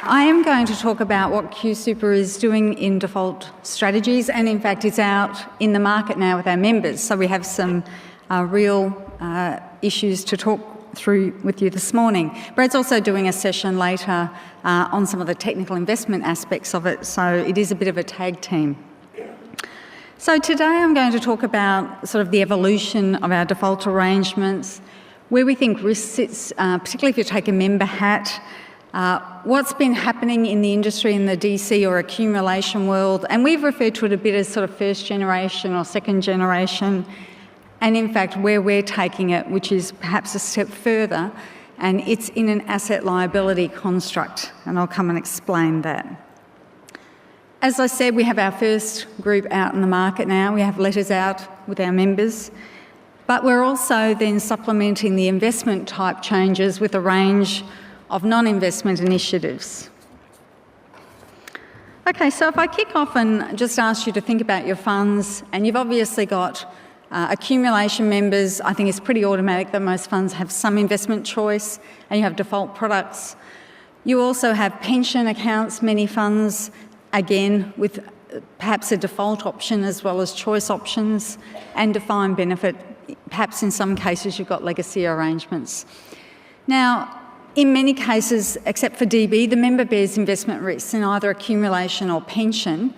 I am going to talk about what QSuper is doing in default strategies, and in fact it's out in the market now with our members, so we have some real issues to talk through with you this morning. Brad's also doing a session later on some of the technical investment aspects of it, so it is a bit of a tag team. So today I'm going to talk about sort of the evolution of our default arrangements, where we think risk sits, particularly if you take a member hat, what's been happening in the industry in the DC or accumulation world, and we've referred to it a bit as sort of first generation or second generation, and in fact where we're taking it, which is perhaps a step further, and it's in an asset liability construct, and I'll come and explain that. As I said, we have our first group out in the market now. We have letters out with our members, but we're also then supplementing the investment type changes with a range of non-investment initiatives. Okay, so if I kick off and just ask you to think about your funds, and you've obviously got accumulation members, I think it's pretty automatic that most funds have some investment choice, and you have default products. You also have pension accounts, many funds, again, with perhaps a default option as well as choice options, and defined benefit. Perhaps in some cases you've got legacy arrangements. Now, in many cases, except for DB, the member bears investment risks in either accumulation or pension,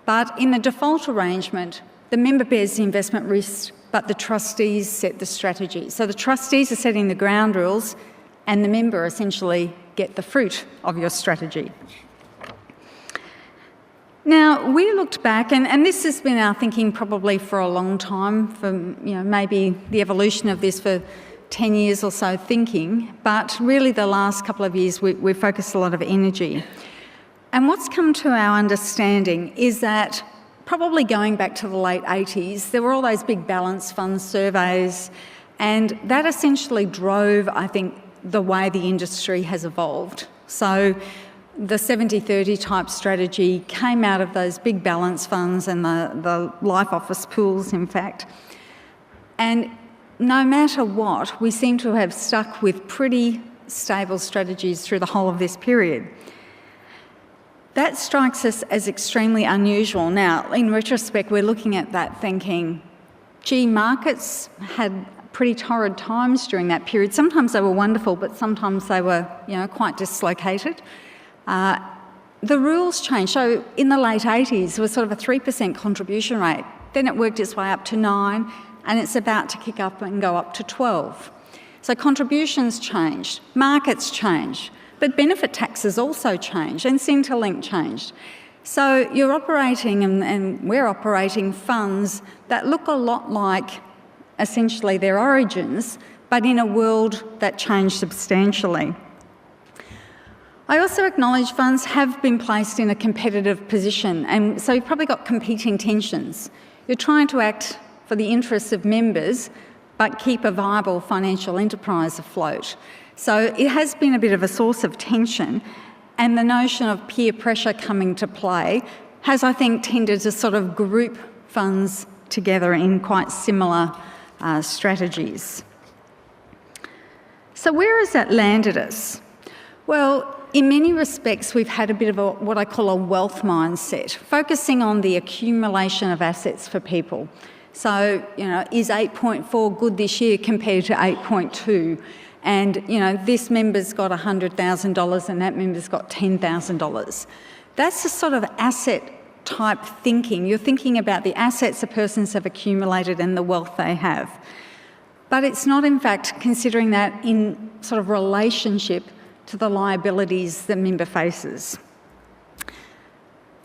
but in the default arrangement, the member bears the investment risk, but the trustees set the strategy. So the trustees are setting the ground rules, and the member essentially get the fruit of your strategy. Now, we looked back, and this has been our thinking probably for a long time, for maybe the evolution of this for 10 years or so thinking, but really the last couple of years we've focused a lot of energy. And what's come to our understanding is that probably going back to the late 80s, there were all those big balance fund surveys, and that essentially drove, I think, the way the industry has evolved. So the 70-30 type strategy came out of those big balance funds and the life office pools, in fact. And no matter what, we seem to have stuck with pretty stable strategies through the whole of this period. That strikes us as extremely unusual. Now, in retrospect, we're looking at that thinking, gee, markets had pretty torrid times during that period. Sometimes they were wonderful, but sometimes they were, quite dislocated. The rules changed. So in the late 80s, there was sort of a 3% contribution rate. Then it worked its way up to 9%, and it's about to kick up and go up to 12%. So contributions changed, markets changed, but benefit taxes also changed, and Centrelink changed. So you're operating, and we're operating funds that look a lot like essentially their origins, but in a world that changed substantially. I also acknowledge funds have been placed in a competitive position, and so you've probably got competing tensions. You're trying to act for the interests of members, but keep a viable financial enterprise afloat. So it has been a bit of a source of tension, and the notion of peer pressure coming to play has, I think, tended to sort of group funds together in quite similar strategies. So where has that landed us? Well, in many respects, we've had a bit of what I call a wealth mindset, focusing on the accumulation of assets for people. So, is 8.4 good this year compared to 8.2? And, this member's got $100,000 and that member's got $10,000. That's the sort of asset type thinking. You're thinking about the assets the persons have accumulated and the wealth they have. But it's not, in fact, considering that in sort of relationship to the liabilities the member faces.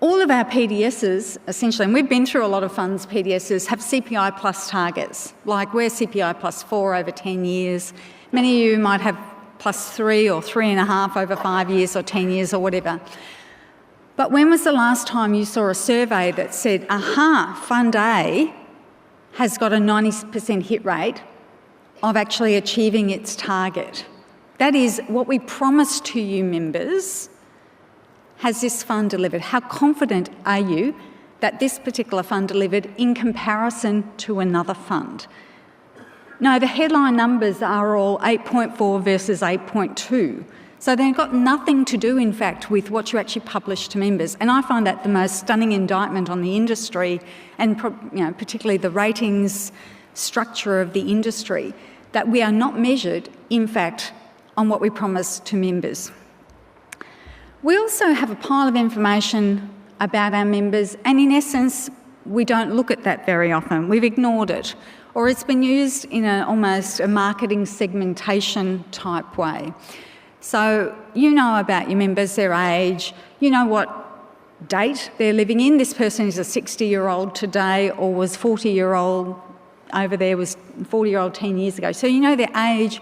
All of our PDSs, essentially, and we've been through a lot of funds' PDSs, have CPI plus targets, like we're CPI plus 4 over 10 years. Many of you might have plus 3 or 3.5 over 5 years or 10 years or whatever. But when was the last time you saw a survey that said, aha, Fund A has got a 90% hit rate of actually achieving its target? That is what we promised to you members. Has this fund delivered? How confident are you that this particular fund delivered in comparison to another fund? No, the headline numbers are all 8.4 versus 8.2. So they've got nothing to do, in fact, with what you actually publish to members. And I find that the most stunning indictment on the industry, and particularly the ratings structure of the industry, that we are not measured, in fact, on what we promise to members. We also have a pile of information about our members, and in essence, we don't look at that very often. We've ignored it, or it's been used in almost a marketing segmentation type way. So you know about your members, their age, you know what date they're living in. This person is a 60-year-old today, or was 40-year-old over there, was 40-year-old 10 years ago. So you know their age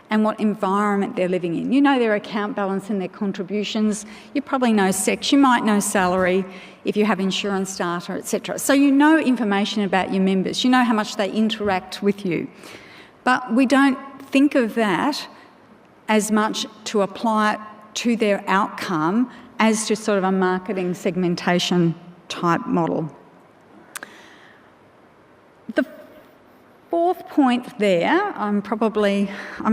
and what environment they're living in. You know their account balance and their contributions. You probably know sex. You might know salary if you have insurance data, etc. So you know information about your members. You know how much they interact with you. But we don't think of that as much to apply it to their outcome as just sort of a marketing segmentation type model. The fourth point there, I'm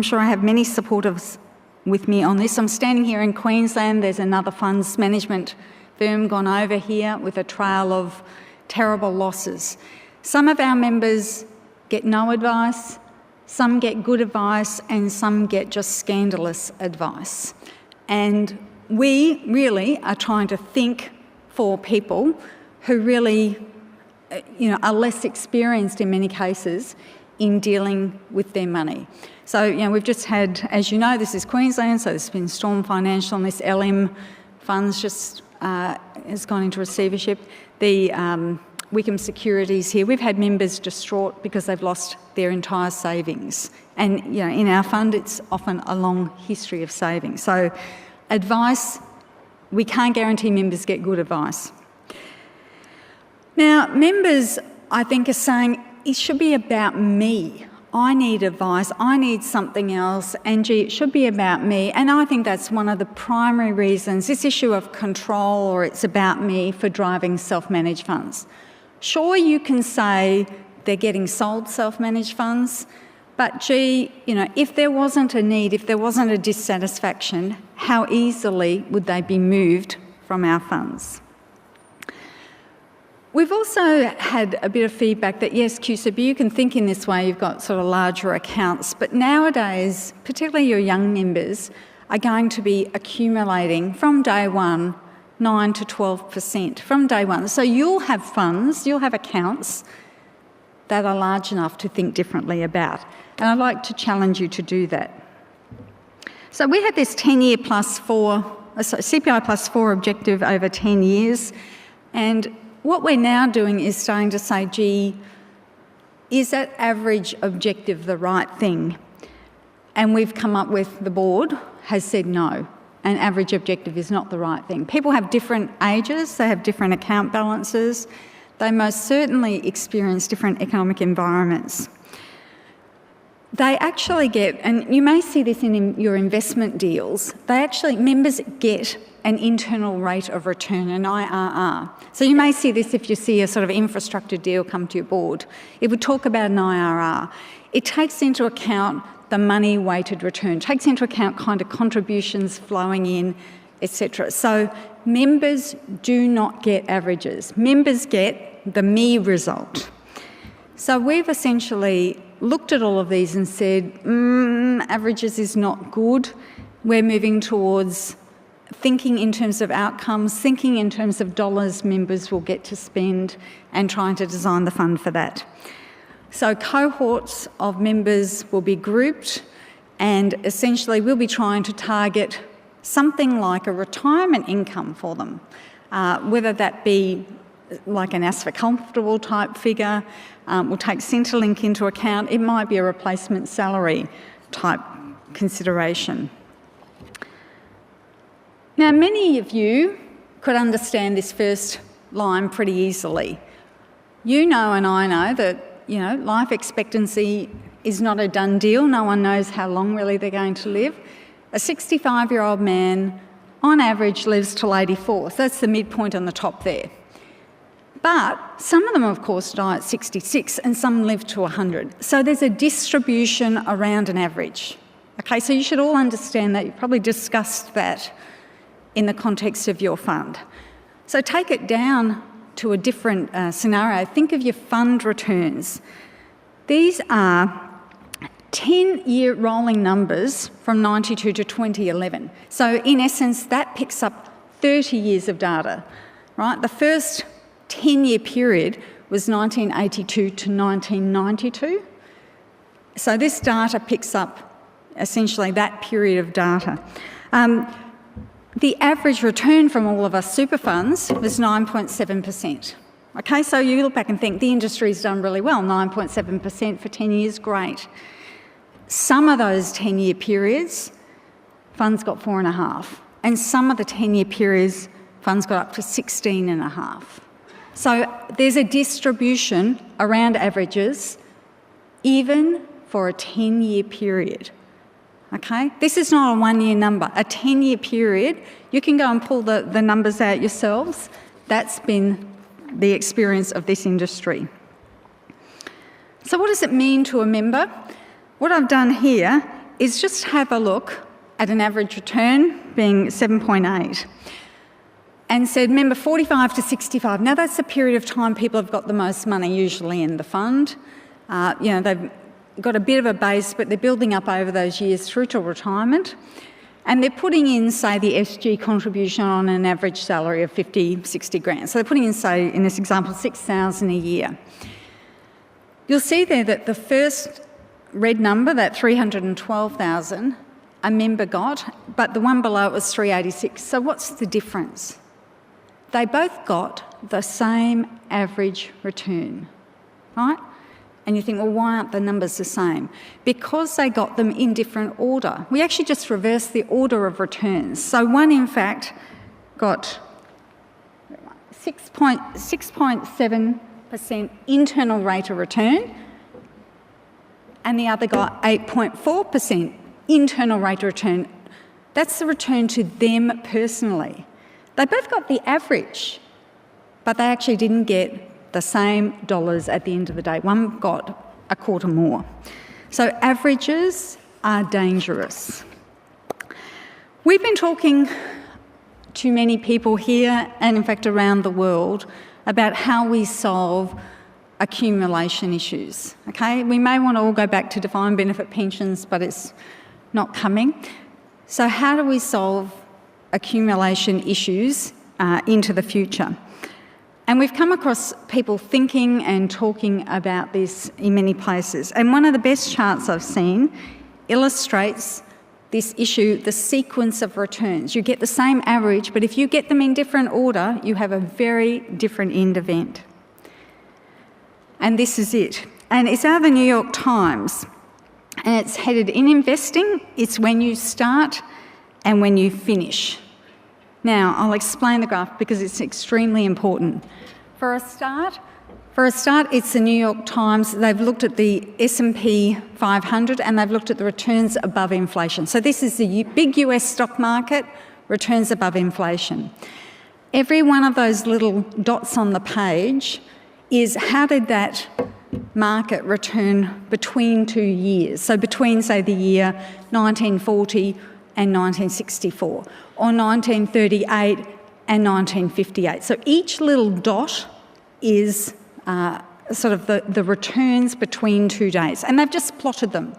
sure I have many supporters with me on this. I'm standing here in Queensland. There's another funds management firm gone over here with a trail of terrible losses. Some of our members get no advice, some get good advice, and some get just scandalous advice. And we really are trying to think for people who really are less experienced in many cases in dealing with their money. So, we've just had, as you know, this is Queensland, so there's been Storm Financial, and this LM funds just has gone into receivership. The Wickham Securities here, we've had members distraught because they've lost their entire savings. And, in our fund, it's often a long history of savings. So advice, we can't guarantee members get good advice. Now, members, I think, are saying, it should be about me. I need advice, I need something else, and gee, it should be about me. And I think that's one of the primary reasons, this issue of control, or it's about me, for driving self-managed funds. Sure, you can say they're getting sold self-managed funds, but gee, if there wasn't a need, if there wasn't a dissatisfaction, how easily would they be moved from our funds? We've also had a bit of feedback that, yes, QSuper, you can think in this way, you've got sort of larger accounts, but nowadays, particularly your young members, are going to be accumulating from day one 9 to 12% from day one. So you'll have funds, you'll have accounts that are large enough to think differently about. And I'd like to challenge you to do that. So we had this 10-year CPI plus 4 objective over 10 years, and what we're now doing is starting to say, gee, is that average objective the right thing? And we've come up with, the board has said no, an average objective is not the right thing. People have different ages, they have different account balances, they most certainly experience different economic environments. They actually get, and you may see this in your investment deals, members get an internal rate of return, an IRR. So you may see this if you see a sort of infrastructure deal come to your board. It would talk about an IRR. It takes into account the money-weighted return, takes into account kind of contributions flowing in, etc. So members do not get averages. Members get the me result. So we've essentially looked at all of these and said, averages is not good. We're moving towards thinking in terms of outcomes, thinking in terms of dollars members will get to spend, and trying to design the fund for that. So cohorts of members will be grouped, and essentially we'll be trying to target something like a retirement income for them, whether that be like an Ask for Comfortable type figure, we'll take Centrelink into account, it might be a replacement salary type consideration. Now, many of you could understand this first line pretty easily. You know and I know that, life expectancy is not a done deal. No one knows how long really they're going to live. A 65-year-old man, on average, lives till 84. So that's the midpoint on the top there. But some of them, of course, die at 66 and some live to 100. So there's a distribution around an average. Okay, so you should all understand that. You've probably discussed that in the context of your fund. So take it down to a different scenario. Think of your fund returns. These are 10-year rolling numbers from 92 to 2011. So in essence, that picks up 30 years of data, right? The first 10-year period was 1982 to 1992. So this data picks up essentially that period of data. The average return from all of our super funds was 9.7%. Okay, so you look back and think the industry's done really well, 9.7% for 10 years, great. Some of those 10-year periods, funds got 4.5%, and some of the 10-year periods, funds got up to 16.5%. So there's a distribution around averages, even for a 10-year period. Okay, this is not a one-year number. A 10-year period, you can go and pull the numbers out yourselves. That's been the experience of this industry. So what does it mean to a member? What I've done here is just have a look at an average return being 7.8 and said member 45 to 65. Now that's the period of time people have got the most money usually in the fund. They've got a bit of a base, but they're building up over those years through to retirement. And they're putting in, say, the SG contribution on an average salary of 50, 60 grand. So they're putting in, say, in this example, 6,000 a year. You'll see there that the first red number, that 312,000, a member got, but the one below it was 386. So what's the difference? They both got the same average return, right? And you think, well, why aren't the numbers the same? Because they got them in different order. We actually just reversed the order of returns. So one, in fact, got 6.7% internal rate of return, and the other got 8.4% internal rate of return. That's the return to them personally. They both got the average, but they actually didn't get the same dollars at the end of the day. One got a quarter more. So averages are dangerous. We've been talking to many people here and in fact around the world about how we solve accumulation issues. Okay, we may want to all go back to defined benefit pensions, but it's not coming. So how do we solve accumulation issues into the future? And we've come across people thinking and talking about this in many places. And one of the best charts I've seen illustrates this issue, the sequence of returns. You get the same average, but if you get them in different order, you have a very different end event. And this is it. And it's out of the New York Times. And it's headed, in investing, it's when you start and when you finish. Now, I'll explain the graph because it's extremely important. For a start, it's the New York Times. They've looked at the S&P 500 and they've looked at the returns above inflation. So this is the big US stock market, returns above inflation. Every one of those little dots on the page is how did that market return between 2 years? So between, say, the year 1940 and 1964, or 1938 and 1958. So each little dot is sort of the returns between 2 days, and they've just plotted them,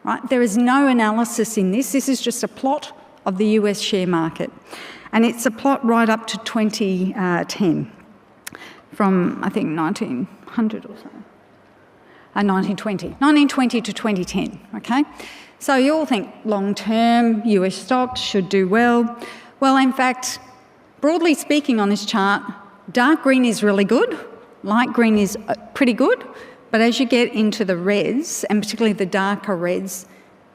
right? There is no analysis in this. This is just a plot of the US share market, and it's a plot right up to 2010, from I think 1900 or so, 1920 to 2010, okay? So you all think long-term US stocks should do well. Well, in fact, broadly speaking on this chart, dark green is really good, light green is pretty good, but as you get into the reds, and particularly the darker reds,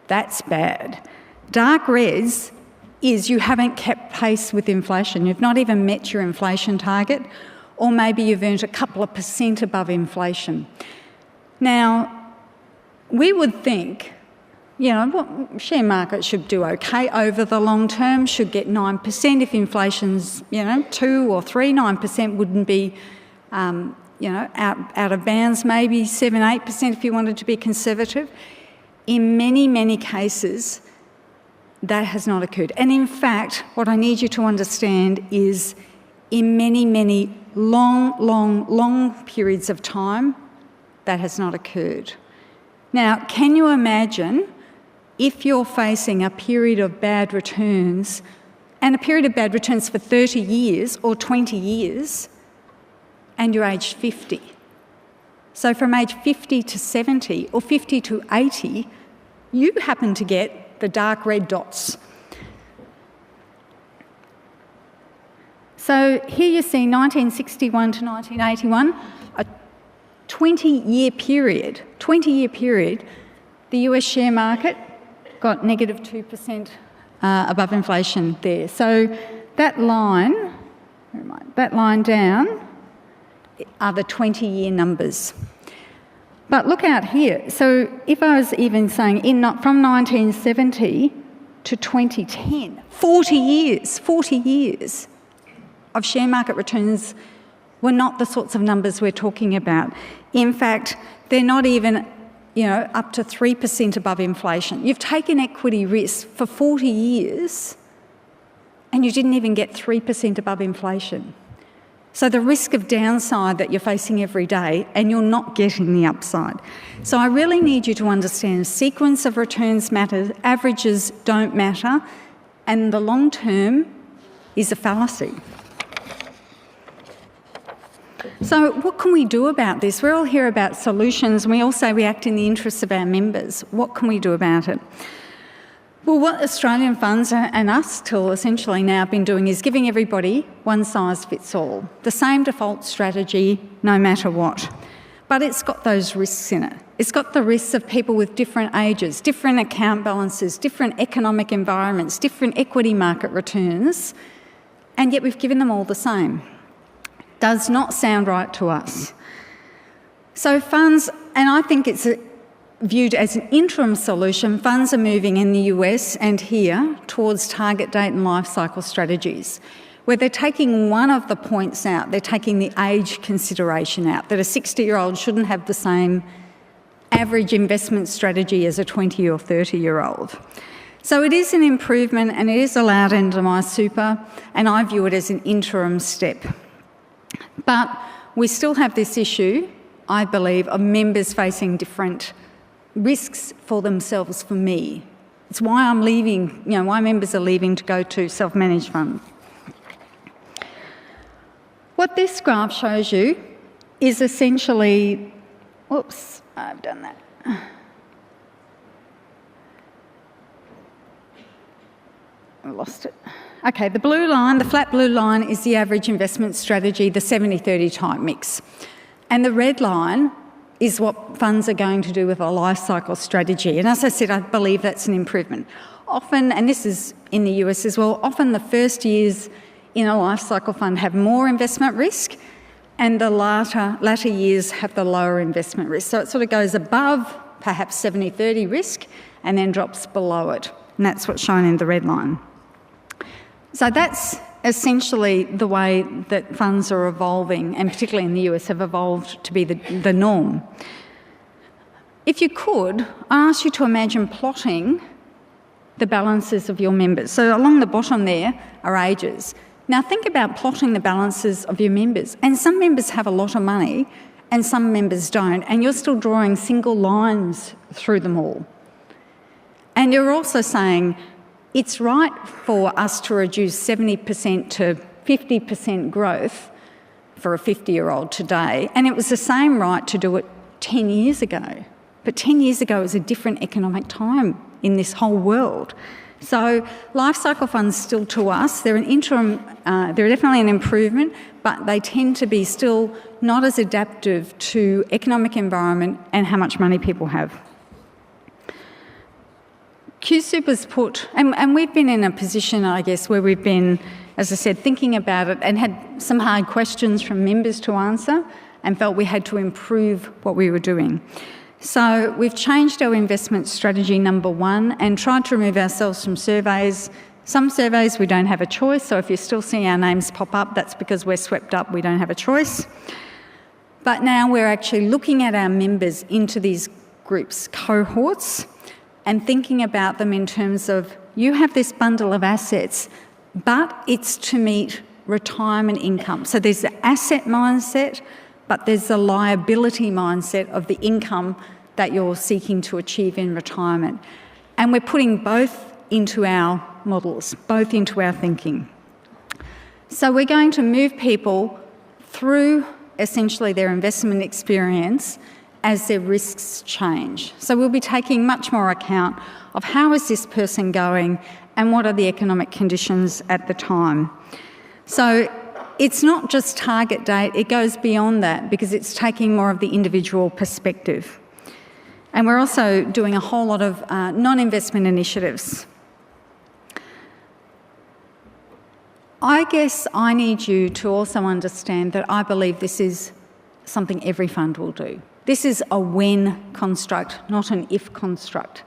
that's bad. Dark reds is you haven't kept pace with inflation. You've not even met your inflation target, or maybe you've earned a couple of % above inflation. Now, we would think, share market should do okay over the long term, should get 9%. If inflation's, 2 or 3, 9% wouldn't be, out of bounds, maybe 7, 8% if you wanted to be conservative. In many, many cases, That has not occurred. And in fact, what I need you to understand is in many, many long periods of time, that has not occurred. Now, can you imagine if you're facing a period of bad returns, and a period of bad returns for 30 years or 20 years, and you're aged 50? So from age 50 to 70 or 50 to 80, you happen to get the dark red dots. So here you see 1961 to 1981, a 20-year period, the US share market got negative 2% above inflation there. So that line down are the 20-year numbers. But look out here. So if I was even saying from 1970 to 2010, 40 years of share market returns were not the sorts of numbers we're talking about. In fact, they're not even, up to 3% above inflation. You've taken equity risk for 40 years and you didn't even get 3% above inflation. So the risk of downside that you're facing every day, and you're not getting the upside. So I really need you to understand sequence of returns matters, averages don't matter, and the long term is a fallacy. So what can we do about this? We all hear about solutions, and we all say we act in the interests of our members. What can we do about it? Well, what Australian funds and us till essentially now have been doing is giving everybody one size fits all, the same default strategy no matter what. But it's got those risks in it. It's got the risks of people with different ages, different account balances, different economic environments, different equity market returns, and yet we've given them all the same. Does not sound right to us. So funds, and I think it's viewed as an interim solution, funds are moving in the US and here towards target date and life cycle strategies, where they're taking one of the points out. They're taking the age consideration out, that a 60-year-old shouldn't have the same average investment strategy as a 20 or 30-year-old. So it is an improvement and it is allowed into my super, and I view it as an interim step. But we still have this issue, I believe, of members facing different risks for themselves, for me. It's why I'm leaving, why members are leaving to go to self-managed funds. What this graph shows you is essentially, whoops, I've done that. I lost it. Okay, the blue line, the flat blue line is the average investment strategy, the 70-30 type mix. And the red line is what funds are going to do with a life cycle strategy. And as I said, I believe that's an improvement. Often, and this is in the US as well, often the first years in a life cycle fund have more investment risk and the latter years have the lower investment risk. So it sort of goes above perhaps 70-30 risk and then drops below it. And that's what's shown in the red line. So that's essentially the way that funds are evolving, and particularly in the US have evolved to be the norm. If you could, I ask you to imagine plotting the balances of your members. So along the bottom there are ages. Now think about plotting the balances of your members. And some members have a lot of money and some members don't, and you're still drawing single lines through them all. And you're also saying, it's right for us to reduce 70% to 50% growth for a 50-year-old today, and it was the same right to do it 10 years ago. But 10 years ago was a different economic time in this whole world. So life cycle funds still to us, they're an interim, they're definitely an improvement, but they tend to be still not as adaptive to economic environment and how much money people have. QSuper's put, and we've been in a position, I guess, where we've been, as I said, thinking about it and had some hard questions from members to answer and felt we had to improve what we were doing. So we've changed our investment strategy number 1 and tried to remove ourselves from surveys. Some surveys we don't have a choice, so if you still see our names pop up, that's because we're swept up, we don't have a choice. But now we're actually looking at our members into these groups, cohorts, and thinking about them in terms of, you have this bundle of assets, but it's to meet retirement income. So there's the asset mindset, but there's the liability mindset of the income that you're seeking to achieve in retirement. And we're putting both into our models, both into our thinking. So we're going to move people through essentially their investment experience as their risks change. So we'll be taking much more account of how is this person going and what are the economic conditions at the time. So it's not just target date, it goes beyond that because it's taking more of the individual perspective. And we're also doing a whole lot of non-investment initiatives. I guess I need you to also understand that I believe this is something every fund will do. This is a when construct, not an if construct.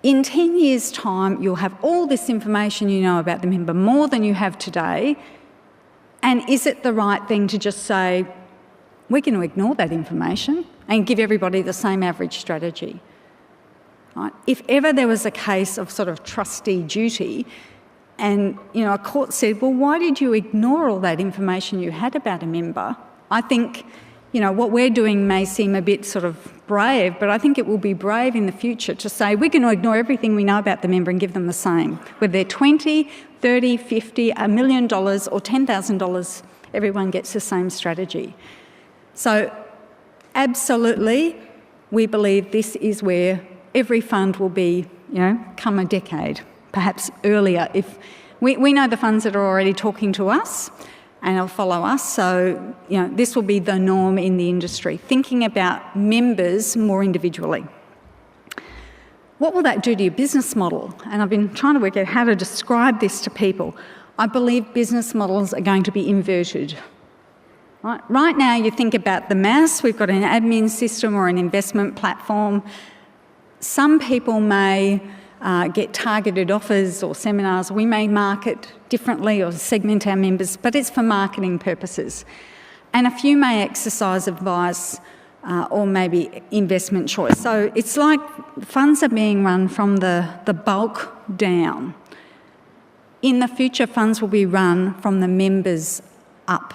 In 10 years' time, you'll have all this information you know about the member, more than you have today. And is it the right thing to just say, we're going to ignore that information and give everybody the same average strategy? Right? If ever there was a case of sort of trustee duty, and a court said, well, why did you ignore all that information you had about a member? I think what we're doing may seem a bit sort of brave, but I think it will be brave in the future to say we're going to ignore everything we know about the member and give them the same. Whether they're 20, 30, 50, $1 million or $10,000, everyone gets the same strategy. So absolutely, we believe this is where every fund will be, come a decade, perhaps earlier. If we know the funds that are already talking to us and they'll follow us, so this will be the norm in the industry, thinking about members more individually. What will that do to your business model? And I've been trying to work out how to describe this to people. I believe business models are going to be inverted. Right now, you think about the mass, we've got an admin system or an investment platform. Some people may get targeted offers or seminars. We may market differently or segment our members, but it's for marketing purposes. And a few may exercise advice or maybe investment choice. So it's like funds are being run from the bulk down. In the future, funds will be run from the members up,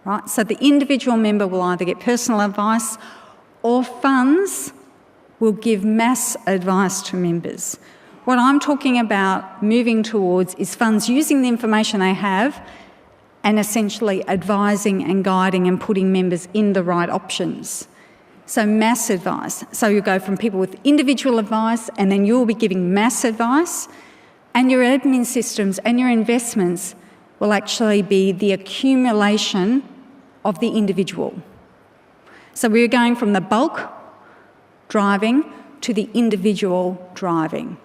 right? So the individual member will either get personal advice or funds will give mass advice to members. What I'm talking about moving towards is funds using the information they have and essentially advising and guiding and putting members in the right options. So mass advice. So you go from people with individual advice and then you'll be giving mass advice, and your admin systems and your investments will actually be the accumulation of the individual. So we're going from the bulk driving to the individual driving.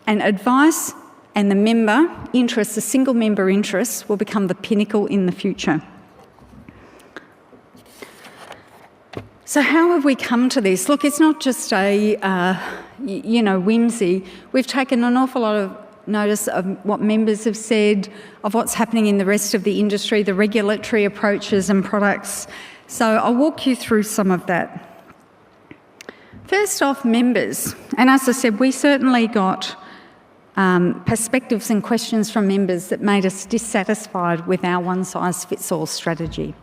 And advice and the member interest, the single member interest, will become the pinnacle in the future. So how have we come to this? Look, it's not just a, whimsy. We've taken an awful lot of notice of what members have said, of what's happening in the rest of the industry, the regulatory approaches and products. So I'll walk you through some of that. First off, members. And as I said, we certainly got perspectives and questions from members that made us dissatisfied with our one-size-fits-all strategy.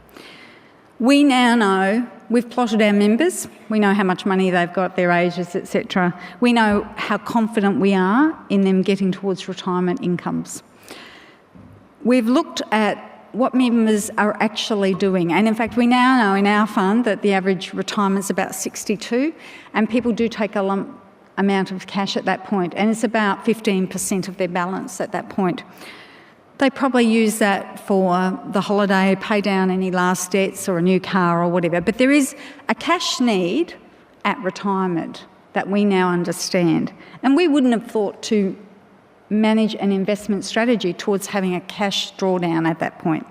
We now know, we've plotted our members, we know how much money they've got, their ages, etc. We know how confident we are in them getting towards retirement incomes. We've looked at what members are actually doing, and in fact we now know in our fund that the average retirement's about 62, and people do take a lump amount of cash at that point, and it's about 15% of their balance at that point. They probably use that for the holiday, pay down any last debts or a new car or whatever. But there is a cash need at retirement that we now understand. And we wouldn't have thought to manage an investment strategy towards having a cash drawdown at that point.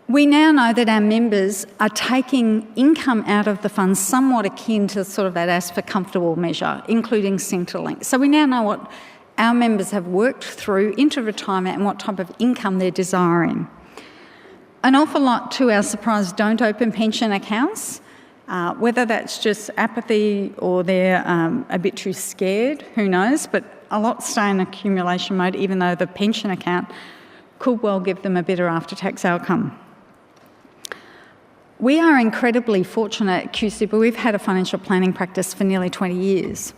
We now know that our members are taking income out of the fund somewhat akin to sort of that ask for comfortable measure, including Centrelink. So we now know what our members have worked through into retirement and what type of income they're desiring. An awful lot, to our surprise, don't open pension accounts. Whether that's just apathy or they're a bit too scared, who knows, but a lot stay in accumulation mode, even though the pension account could well give them a better after-tax outcome. We are incredibly fortunate at QSuper. We've had a financial planning practice for nearly 20 years.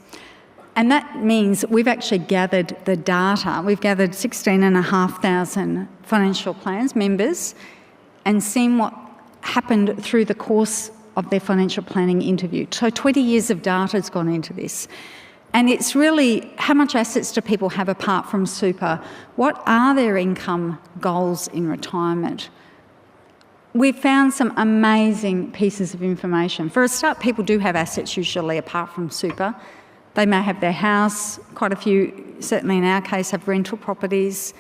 And that means we've actually gathered the data. We've gathered 16,500 financial plans members and seen what happened through the course of their financial planning interview. So 20 years of data has gone into this. And it's really how much assets do people have apart from super? What are their income goals in retirement? We've found some amazing pieces of information. For a start, people do have assets usually apart from super. They may have their house, quite a few, certainly in our case, have rental properties.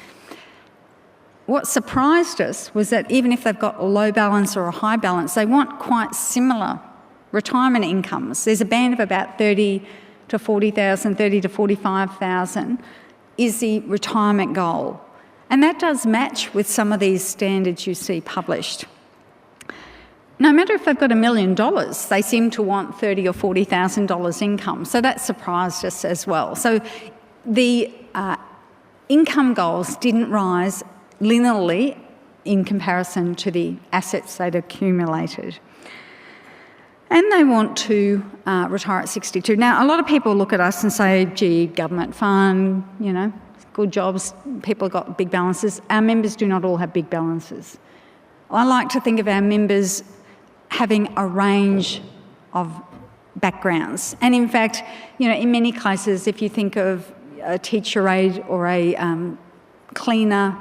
What surprised us was that even if they've got a low balance or a high balance, they want quite similar retirement incomes. There's a band of about 30 to 40,000, 30 to 45,000 is the retirement goal. And that does match with some of these standards you see published. No matter if they've got $1 million, they seem to want $30,000 or $40,000 income. So that surprised us as well. So the income goals didn't rise linearly in comparison to the assets they'd accumulated. And they want to retire at 62. Now, a lot of people look at us and say, gee, government fund, you know, good jobs, people have got big balances. Our members do not all have big balances. I like to think of our members having a range of backgrounds. And in fact, you know, in many cases, if you think of a teacher aide or a cleaner,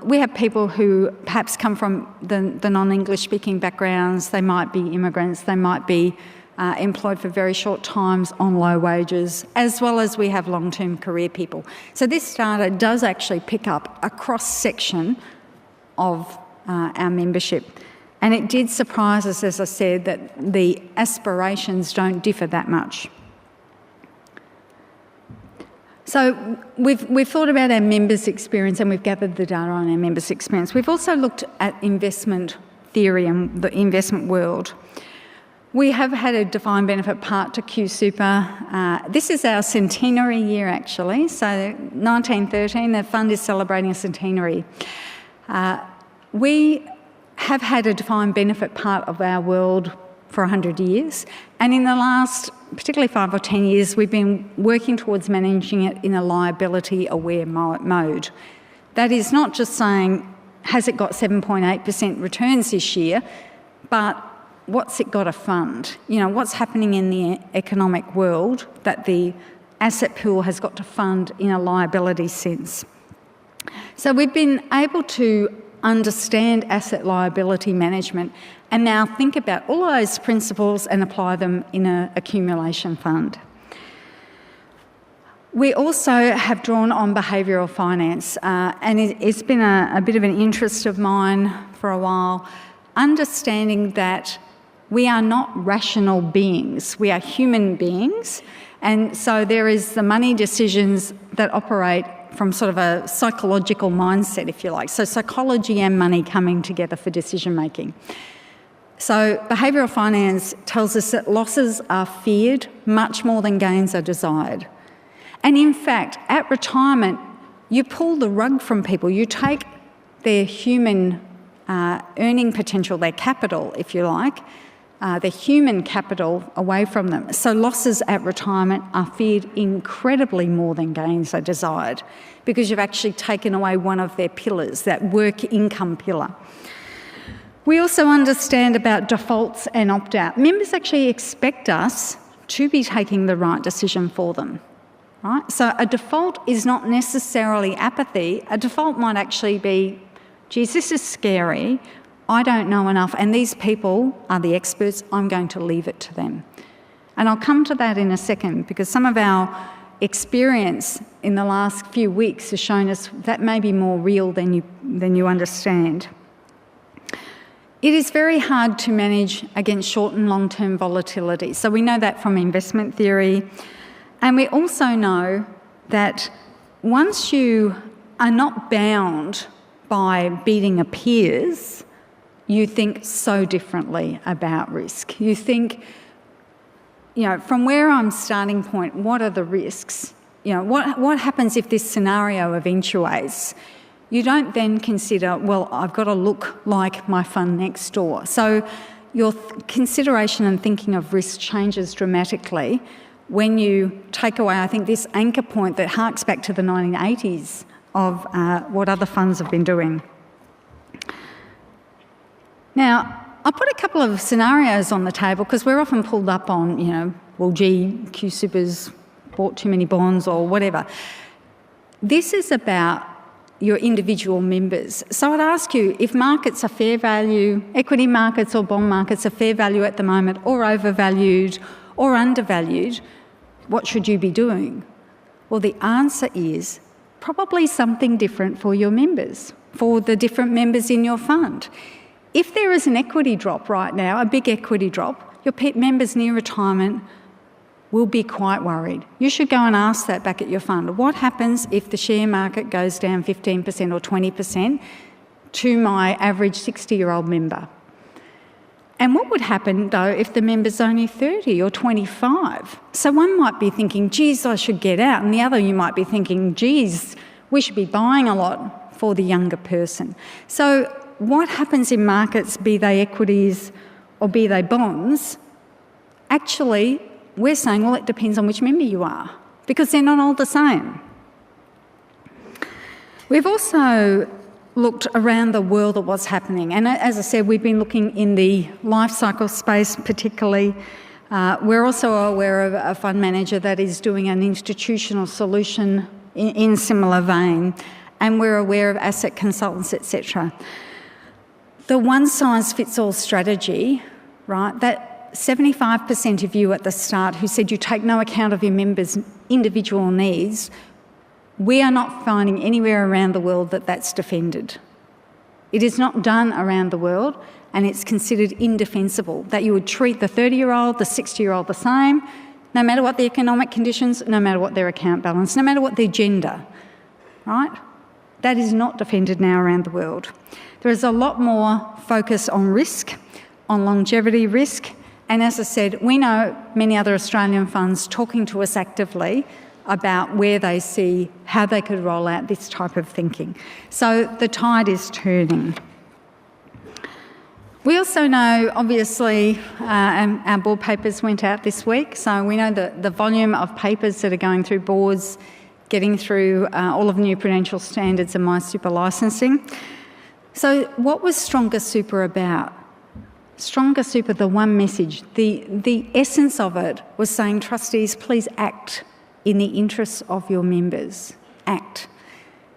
we have people who perhaps come from the non-English speaking backgrounds. They might be immigrants, they might be employed for very short times on low wages, as well as we have long-term career people. So this data does actually pick up a cross-section of our membership. And it did surprise us, as I said, that the aspirations don't differ that much. So we've thought about our members' experience and we've gathered the data on our members' experience. We've also looked at investment theory and the investment world. We have had a defined benefit part to QSuper. This is our centenary year, actually. So 1913, the fund is celebrating a centenary. We have had a defined benefit part of our world for 100 years. And in the last, particularly 5 or 10 years, we've been working towards managing it in a liability-aware mode. That is not just saying, has it got 7.8% returns this year, but what's it got to fund? You know, what's happening in the economic world that the asset pool has got to fund in a liability sense. So we've been able to understand asset liability management and now think about all of those principles and apply them in an accumulation fund. We also have drawn on behavioural finance, and it's been a bit of an interest of mine for a while, understanding that we are not rational beings, we are human beings, and so there is the money decisions that operate from sort of a psychological mindset, if you like. So psychology and money coming together for decision making. So behavioural finance tells us that losses are feared much more than gains are desired. And in fact, at retirement, you pull the rug from people. You take their human earning potential, their capital, if you like, their human capital away from them. So losses at retirement are feared incredibly more than gains are desired because you've actually taken away one of their pillars, that work income pillar. We also understand about defaults and opt-out. Members actually expect us to be taking the right decision for them, right? So a default is not necessarily apathy. A default might actually be, geez, this is scary, I don't know enough, and these people are the experts, I'm going to leave it to them. And I'll come to that in a second, because some of our experience in the last few weeks has shown us that may be more real than you understand. It is very hard to manage against short and long-term volatility. So we know that from investment theory. And we also know that once you are not bound by beating a peers, you think so differently about risk. You think, from where I'm starting point, what are the risks? What happens if this scenario eventuates? You don't then consider, well, I've got to look like my fund next door. So your consideration and thinking of risk changes dramatically when you take away, I think, this anchor point that harks back to the 1980s of what other funds have been doing. Now, I'll put a couple of scenarios on the table because we're often pulled up on, well, gee, QSuper's bought too many bonds or whatever. This is about your individual members. So I'd ask you, if markets are fair value, equity markets or bond markets are fair value at the moment, or overvalued or undervalued, what should you be doing? Well, the answer is probably something different for your members, for the different members in your fund. If there is an equity drop right now, a big equity drop, your members near retirement will be quite worried. You should go and ask that back at your fund. What happens if the share market goes down 15% or 20% to my average 60-year-old member? And what would happen, though, if the member's only 30 or 25? So one might be thinking, geez, I should get out, and the other you might be thinking, geez, we should be buying a lot for the younger person. So what happens in markets, be they equities or be they bonds? Actually, we're saying, well, it depends on which member you are, because they're not all the same. We've also looked around the world at what's happening, and as I said, we've been looking in the life cycle space particularly. We're also aware of a fund manager that is doing an institutional solution in similar vein, and we're aware of asset consultants, etc. The one-size-fits-all strategy, right, that 75% of you at the start who said you take no account of your members' individual needs, we are not finding anywhere around the world that that's defended. It is not done around the world, and it's considered indefensible that you would treat the 30-year-old, the 60-year-old the same, no matter what the economic conditions, no matter what their account balance, no matter what their gender, right? That is not defended now around the world. There is a lot more focus on risk, on longevity risk, and as I said, we know many other Australian funds talking to us actively about where they see how they could roll out this type of thinking. So the tide is turning. We also know, obviously, our board papers went out this week, so we know that the volume of papers that are going through boards, getting through all of the new prudential standards and MySuper licensing. So what was Stronger Super about? Stronger Super, the one message, the essence of it was saying, trustees, please act in the interests of your members. Act.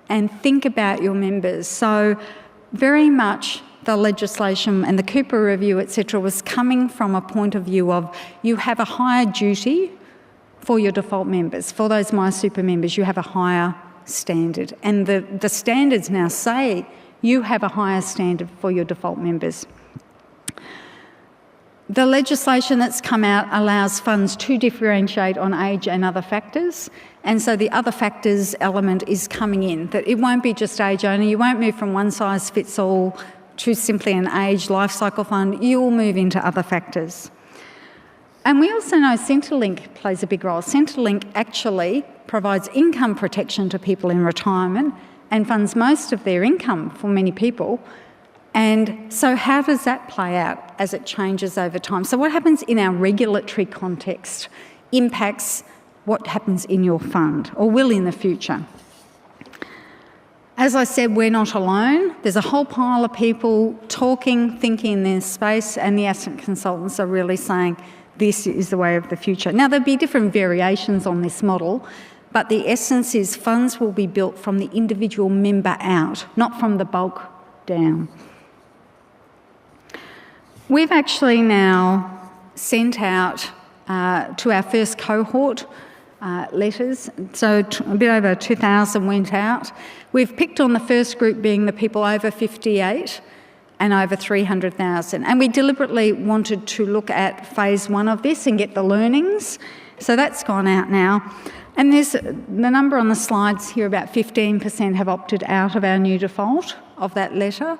And think about your members. So very much the legislation and the Cooper review, etc., was coming from a point of view of you have a higher duty for your default members. For those MySuper members, you have a higher standard. And the standards now say you have a higher standard for your default members. The legislation that's come out allows funds to differentiate on age and other factors, and so the other factors element is coming in, that it won't be just age only. You won't move from one size fits all to simply an age life cycle fund. You will move into other factors. And we also know Centrelink plays a big role. Centrelink actually provides income protection to people in retirement and funds most of their income for many people. And so how does that play out as it changes over time? So what happens in our regulatory context impacts what happens in your fund, or will in the future. As I said, we're not alone. There's a whole pile of people talking, thinking in this space, and the asset consultants are really saying this is the way of the future. Now, there'll be different variations on this model, but the essence is funds will be built from the individual member out, not from the bulk down. We've actually now sent out to our first cohort letters, so a bit over 2,000 went out. We've picked on the first group being the people over 58 and over 300,000, and we deliberately wanted to look at phase one of this and get the learnings, so that's gone out now. And there's the number on the slides here, about 15% have opted out of our new default of that letter.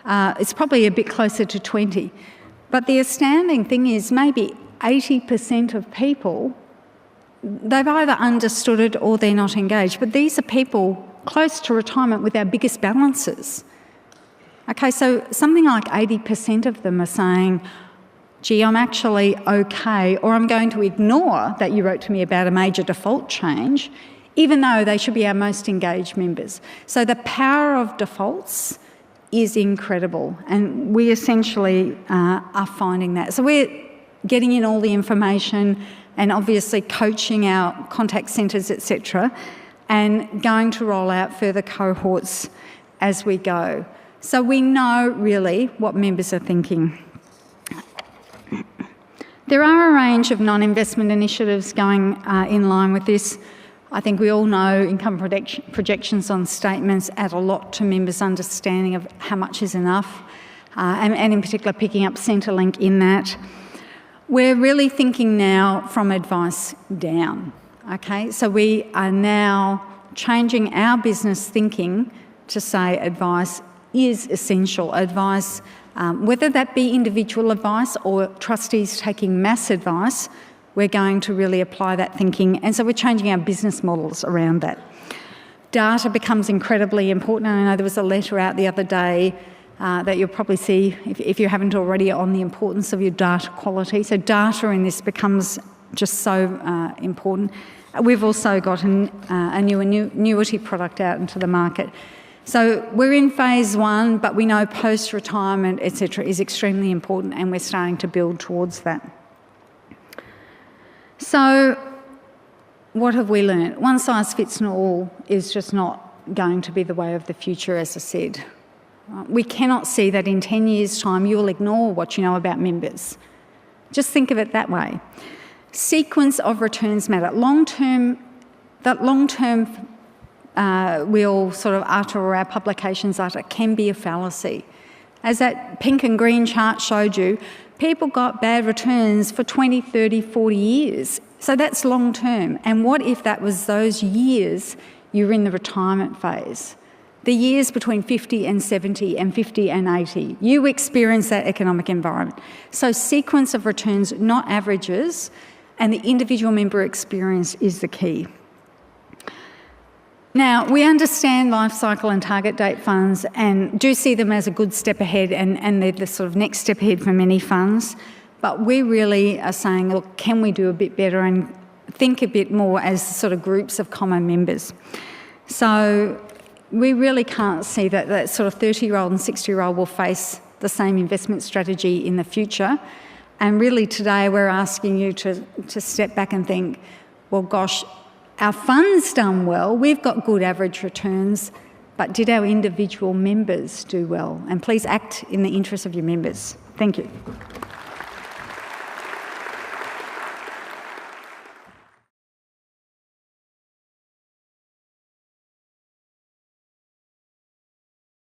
It's probably a bit closer to 20. But the astounding thing is maybe 80% of people, they've either understood it or they're not engaged. But these are people close to retirement with our biggest balances. Okay, so something like 80% of them are saying, gee, I'm actually okay, or I'm going to ignore that you wrote to me about a major default change, even though they should be our most engaged members. So the power of defaults is incredible, and we essentially are finding that. So we're getting in all the information and obviously coaching our contact centres, etc., and going to roll out further cohorts as we go. So we know really what members are thinking. There are a range of non-investment initiatives going in line with this. I think we all know income projections on statements add a lot to members' understanding of how much is enough, and in particular picking up Centrelink in that. We're really thinking now from advice down, okay? So we are now changing our business thinking to say advice is essential. Advice, whether that be individual advice or trustees taking mass advice, we're going to really apply that thinking, and so we're changing our business models around that. Data becomes incredibly important, and I know there was a letter out the other day that you'll probably see, if you haven't already, on the importance of your data quality. So data in this becomes just so important. We've also got a new annuity product out into the market. So we're in phase one, but we know post-retirement, etc., is extremely important, and we're starting to build towards that. So what have we learnt? One size fits all is just not going to be the way of the future, as I said. We cannot see that in 10 years' time you'll ignore what you know about members. Just think of it that way. Sequence of returns matter. Long-term, we all sort of utter, or our publications utter, can be a fallacy. As that pink and green chart showed you, people got bad returns for 20, 30, 40 years. So that's long term. And what if that was those years you were in the retirement phase? The years between 50 and 70 and 50 and 80. You experience that economic environment. So sequence of returns, not averages, and the individual member experience is the key. Now, we understand life cycle and target date funds and do see them as a good step ahead, and they're the sort of next step ahead for many funds. But we really are saying, look, can we do a bit better and think a bit more as sort of groups of common members? So we really can't see that sort of 30-year-old and 60-year-old will face the same investment strategy in the future. And really today we're asking you to step back and think, well, gosh, our fund's done well, we've got good average returns, but did our individual members do well? And please act in the interest of your members. Thank you.